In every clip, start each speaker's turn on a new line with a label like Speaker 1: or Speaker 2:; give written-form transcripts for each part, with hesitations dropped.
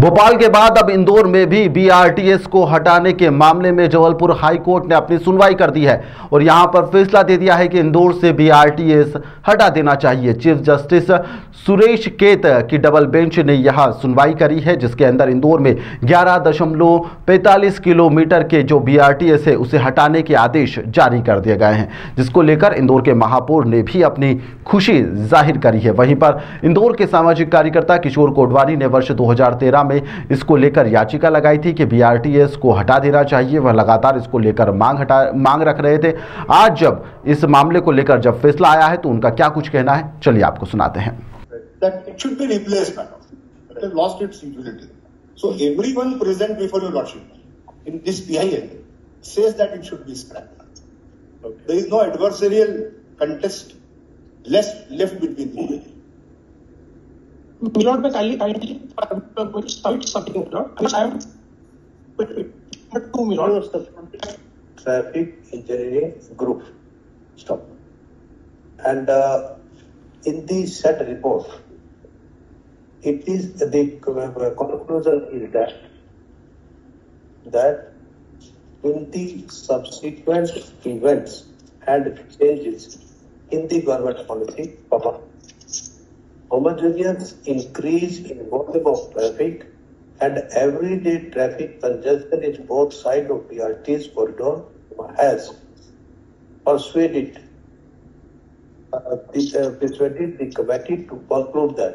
Speaker 1: भोपाल के बाद अब इंदौर में भी बीआरटीएस को हटाने के मामले में जबलपुर हाई कोर्ट ने अपनी सुनवाई कर दी है और यहां पर फैसला दे दिया है कि इंदौर से बीआरटीएस हटा देना चाहिए। चीफ जस्टिस सुरेश केत की डबल बेंच ने यह सुनवाई करी है, जिसके अंदर इंदौर में 11.45 किलोमीटर के जो बीआरटीएस है उसे हटाने के आदेश जारी कर दिए गए हैं, जिसको लेकर इंदौर के महापौर ने भी अपनी खुशी जाहिर करी है। वहीं पर इंदौर के सामाजिक कार्यकर्ता किशोर कोटवानी ने वर्ष 2013 में इसको लेकर याचिका लगाई थी कि बीआरटीएस को हटा देना चाहिए। वह लगातार इसको लेकर मांग रख रहे थे। आज जब इस मामले को लेकर जब फैसला आया है तो उनका क्या कुछ कहना है, चलिए आपको सुनाते हैं।
Speaker 2: That it should be replaced, madam. It has lost its utility. So everyone present before your lordship in this PIL says that it should be scrapped. Okay. There is no adversarial contest left between them.
Speaker 3: Milord, मैं kindly start something, Milord. I am but two Milord.
Speaker 4: Traffic engineering group. Stop. And in the said report, it is the conclusion is that in the subsequent events and changes in the government policy, homogeneous increase in volume of traffic and everyday traffic congestion in both sides of BRT's corridor has persuaded the committee to conclude that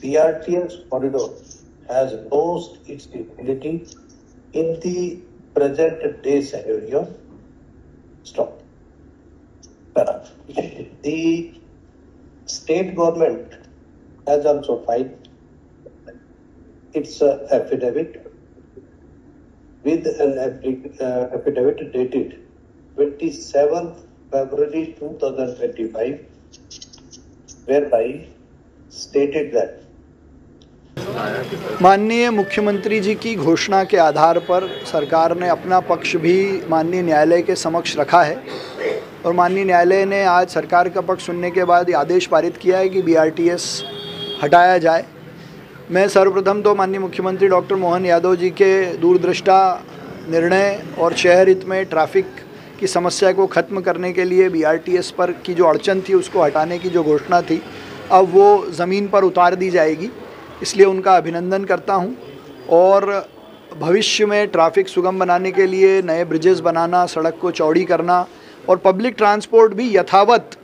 Speaker 4: BRT's corridor has lost its utility in the present day scenario. Stop. The state government has also filed its affidavit with an affidavit dated 27th February 2025, whereby stated that
Speaker 5: माननीय मुख्यमंत्री जी की घोषणा के आधार पर सरकार ने अपना पक्ष भी माननीय न्यायालय के समक्ष रखा है और माननीय न्यायालय ने आज सरकार का पक्ष सुनने के बाद आदेश पारित किया है कि बीआरटीएस हटाया जाए। मैं सर्वप्रथम तो माननीय मुख्यमंत्री डॉक्टर मोहन यादव जी के दूरदृष्टा निर्णय और शहर हित में ट्रैफिक की समस्या को ख़त्म करने के लिए बीआरटीएस पर की जो अड़चन थी उसको हटाने की जो घोषणा थी, अब वो ज़मीन पर उतार दी जाएगी, इसलिए उनका अभिनंदन करता हूं। और भविष्य में ट्रैफिक सुगम बनाने के लिए नए ब्रिजेस बनाना, सड़क को चौड़ी करना और पब्लिक ट्रांसपोर्ट भी यथावत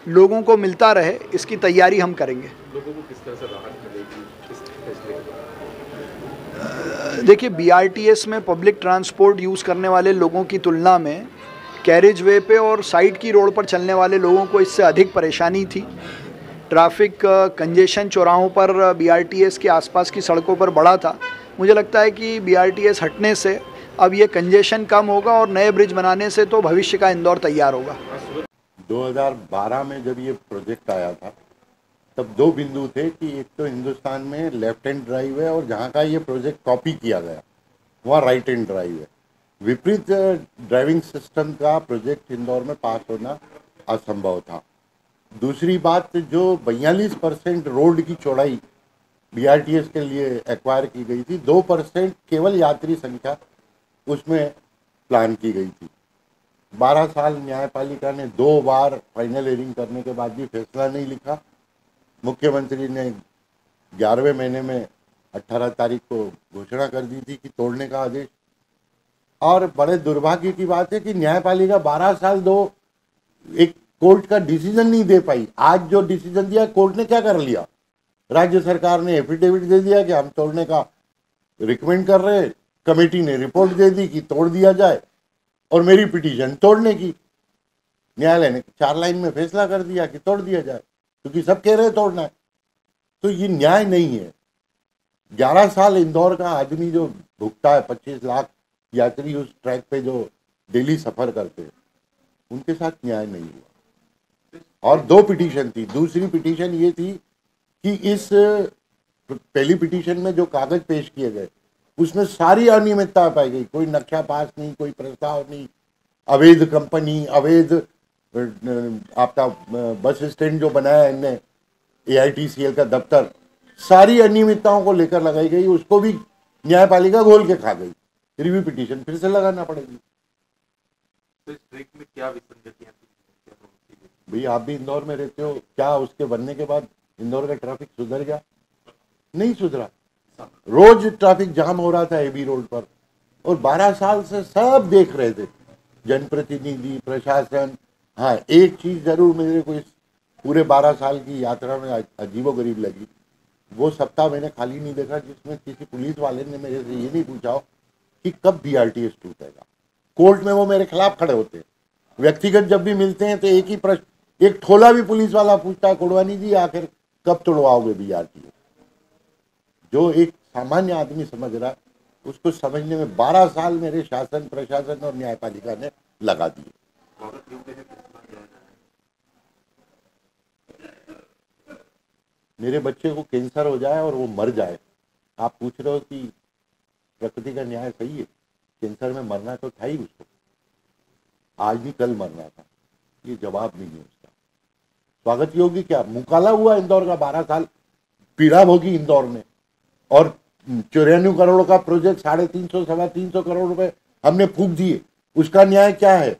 Speaker 5: लोगों को मिलता रहे, इसकी तैयारी हम करेंगे।
Speaker 6: लोगों को किस तरह से राहत मिलेगी इस फैसले के बाद?
Speaker 5: देखिए, बीआरटीएस में पब्लिक ट्रांसपोर्ट यूज़ करने वाले लोगों की तुलना में कैरेज वे पे और साइड की रोड पर चलने वाले लोगों को इससे अधिक परेशानी थी। ट्रैफिक कंजेशन चौराहों पर बीआरटीएस के आसपास की सड़कों पर बढ़ा था। मुझे लगता है कि बीआरटीएस हटने से अब ये कंजेशन कम होगा और नए ब्रिज बनाने से तो भविष्य का इंदौर तैयार होगा।
Speaker 7: 2012 में जब ये प्रोजेक्ट आया था तब दो बिंदु थे कि एक तो हिंदुस्तान में लेफ्ट हैंड ड्राइव है और जहाँ का ये प्रोजेक्ट कॉपी किया गया वहाँ राइट हैंड ड्राइव है। विपरीत ड्राइविंग सिस्टम का प्रोजेक्ट इंदौर में पास होना असंभव था। दूसरी बात, जो 42% रोड की चौड़ाई बीआरटीएस के लिए एक्वायर की गई थी, 2% केवल यात्री संख्या उसमें प्लान की गई थी। 12 साल न्यायपालिका ने 2 बार फाइनल हियरिंग करने के बाद भी फैसला नहीं लिखा। मुख्यमंत्री ने 11वें महीने में 18 तारीख को घोषणा कर दी थी कि तोड़ने का आदेश। और बड़े दुर्भाग्य की बात है कि न्यायपालिका 12 साल एक कोर्ट का डिसीजन नहीं दे पाई। आज जो डिसीजन दिया कोर्ट ने क्या कर लिया, राज्य सरकार ने एफिडेविट दे दिया कि हम तोड़ने का रिकमेंड कर रहे हैं, कमेटी ने रिपोर्ट दे दी कि तोड़ दिया जाए और मेरी पिटीशन तोड़ने की, न्यायालय ने 4 लाइन में फैसला कर दिया कि तोड़ दिया जाए, क्योंकि सब कह रहे हैं तोड़ना है। तो ये न्याय नहीं है। 11 साल इंदौर का आदमी जो भुगता है, 25 लाख यात्री उस ट्रैक पे जो डेली सफर करते हैं, उनके साथ न्याय नहीं हुआ। और 2 पिटीशन थी। दूसरी पिटीशन ये थी कि इस पहली पिटीशन में जो कागज पेश किए गए उसमें सारी अनियमितता पाई गई। कोई नक्शा पास नहीं, कोई प्रस्ताव नहीं, अवैध कंपनी, अवैध आपका बस स्टैंड जो बनाया इनने, AITCL का दफ्तर, सारी अनियमितताओं को लेकर लगाई गई, उसको भी न्यायपालिका घोल के खा गई। रिव्यू पिटीशन फिर से लगाना पड़ेगी।
Speaker 6: तो इस ट्रैक में क्या विसंगतियां थी?
Speaker 7: भाई आप भी इंदौर में रहते हो, क्या उसके बनने के बाद इंदौर का ट्रैफिक सुधर गया? नहीं सुधरा। रोज ट्रैफिक जाम हो रहा था एबी रोड पर, और 12 साल से सब देख रहे थे, जनप्रतिनिधि, प्रशासन। हाँ, एक चीज जरूर मेरे को इस पूरे 12 साल की यात्रा में अजीबोगरीब लगी, वो सप्ताह मैंने खाली नहीं देखा जिसमें किसी पुलिस वाले ने मेरे से ये नहीं पूछा हो कि कब BRTS टूटेगा। कोर्ट में वो मेरे खिलाफ खड़े होते हैं, व्यक्तिगत जब भी मिलते हैं तो एक ही प्रश्न, एक ठोला भी पुलिस वाला पूछता है, कोडवानी जी आखिर कब तोड़वाओगे BRTS? जो एक सामान्य आदमी समझ रहा है, उसको समझने में 12 साल मेरे शासन, प्रशासन और न्यायपालिका ने लगा दिए। मेरे बच्चे को कैंसर हो जाए और वो मर जाए, आप पूछ रहे हो कि प्रकृति का न्याय सही है? कैंसर में मरना तो था ही उसको, आज भी कल मरना था, ये जवाब नहीं है उसका। स्वागत योगी क्या मुकाला हुआ इंदौर का, 12 साल पीड़ा भोगी इंदौर में, और 94 करोड़ का प्रोजेक्ट 350 सवा 300 करोड़ रुपए हमने फूंक दिए, उसका न्याय क्या है?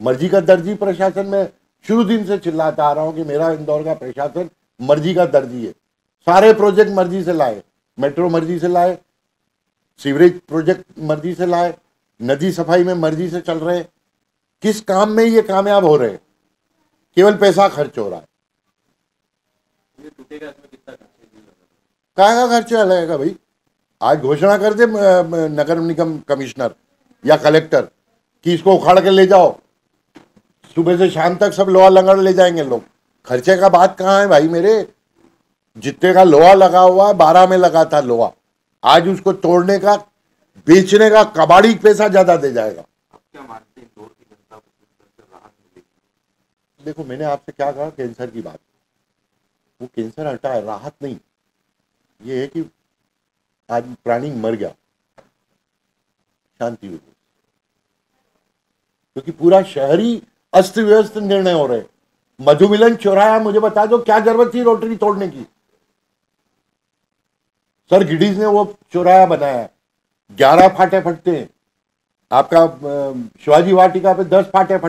Speaker 7: मर्जी का दर्जी प्रशासन में शुरू दिन से चिल्लाता आ रहा हूं कि मेरा इंदौर का प्रशासन मर्जी का दर्जी है। सारे प्रोजेक्ट मर्जी से लाए, मेट्रो मर्जी से लाए, सीवरेज प्रोजेक्ट मर्जी से लाए, नदी सफाई में मर्जी से चल रहे हैं। किस काम में ये कामयाब हो रहे हैं? केवल पैसा खर्च हो रहा है। क्या खर्चा लगेगा भाई? आज घोषणा कर दे नगर निगम कमिश्नर या कलेक्टर कि इसको उखाड़ के ले जाओ, सुबह से शाम तक सब लोहा लंगड़ ले जाएंगे लोग। खर्चे का बात कहाँ है भाई मेरे? जितने का लोहा लगा हुआ है, 12 में लगा था लोहा, आज उसको तोड़ने का, बेचने का कबाड़ी पैसा ज्यादा दे जाएगा।
Speaker 6: आप क्या मानते हैं इंदौर की जनता को किस तरह से राहत मिलेगी?
Speaker 7: देखो, मैंने आपसे क्या कहा, कैंसर की बात, वो कैंसर हटा है, राहत नहीं। ये है कि आज प्राणी मर गया, शांति हो गई, क्योंकि पूरा शहरी अस्त व्यस्त निर्णय हो रहे। मधुमिलन चौराहा, मुझे बता दो क्या जरूरत थी रोटरी तोड़ने की? सर गिडीज ने वो चौराहा बनाया, 11 फाटे फटते हैं। आपका शिवाजी वाटिका पे 10 फाटे फटते।